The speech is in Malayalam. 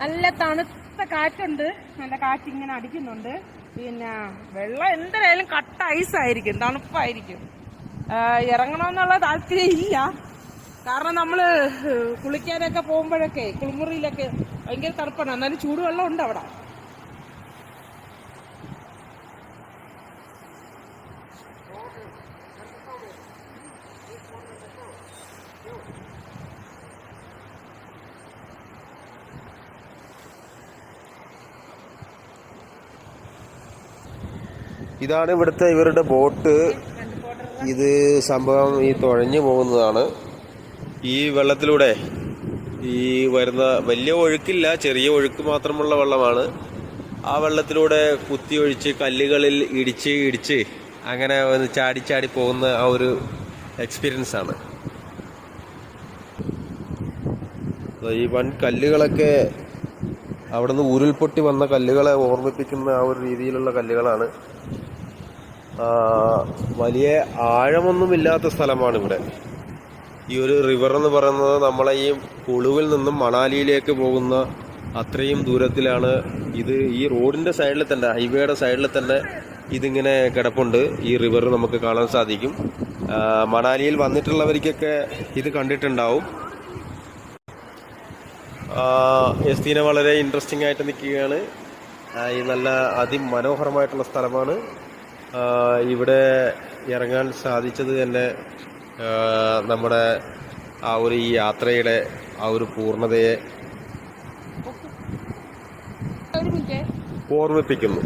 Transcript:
നല്ല തണുത്ത കാറ്റുണ്ട്, നല്ല കാറ്റിങ്ങനെ അടിക്കുന്നുണ്ട്. പിന്നെ വെള്ളം എന്തായാലും കട്ട ഐസായിരിക്കും, തണുപ്പായിരിക്കും. ഇറങ്ങണമെന്നുള്ള താല്പര്യം ഇല്ല, കാരണം നമ്മള് കുളിക്കാനൊക്കെ പോകുമ്പോഴൊക്കെ കുളിമുറിയിലൊക്കെ ഭയങ്കര തണുപ്പാണ്. എന്നാലും ചൂടുവെള്ളം ഉണ്ട് അവിടെ. ഇതാണ് ഇവിടുത്തെ ഇവരുടെ ബോട്ട്. ഇത് സംഭവം ഈ തുഴഞ്ഞു പോകുന്നതാണ്. ഈ വെള്ളത്തിലൂടെ ഈ വരുന്ന വലിയ ഒഴുക്കില്ല, ചെറിയ ഒഴുക്ക് മാത്രമുള്ള വെള്ളമാണ്. ആ വെള്ളത്തിലൂടെ കുത്തിയൊഴിച്ച് കല്ലുകളിൽ ഇടിച്ച് അങ്ങനെ ചാടി പോകുന്ന ആ ഒരു എക്സ്പീരിയൻസ് ആണ്. ഈ വൻ കല്ലുകളൊക്കെ അവിടുന്ന് ഉരുൾപൊട്ടി വന്ന കല്ലുകളെ ഓർമ്മിപ്പിക്കുന്ന ആ ഒരു രീതിയിലുള്ള കല്ലുകളാണ്. വലിയ ആഴമൊന്നുമില്ലാത്ത സ്ഥലമാണ് ഇവിടെ. ഈ ഒരു റിവർ എന്ന് പറയുന്നത് നമ്മളെ ഈ കുളുവിൽ നിന്നും മണാലിയിലേക്ക് പോകുന്ന അത്രയും ദൂരത്തിലാണ് ഇത്. ഈ റോഡിന്റെ സൈഡിൽ തന്നെ, ഹൈവേയുടെ സൈഡിൽ തന്നെ ഇതിങ്ങനെ കിടപ്പുണ്ട്. ഈ റിവർ നമുക്ക് കാണാൻ സാധിക്കും. മണാലിയിൽ വന്നിട്ടുള്ളവർക്കൊക്കെ ഇത് കണ്ടിട്ടുണ്ടാവും. എസ്തീന വളരെ ഇൻട്രസ്റ്റിംഗ് ആയിട്ട് നിൽക്കുകയാണ്. ഈ നല്ല അതിമനോഹരമായിട്ടുള്ള സ്ഥലമാണ്. ഇവിടെ ഇറങ്ങാൻ സാധിച്ചത് തന്നെ നമ്മുടെ ആ ഒരു ഈ യാത്രയുടെ ആ ഒരു പൂർണ്ണതയെ ഓർമ്മിപ്പിക്കുന്നു.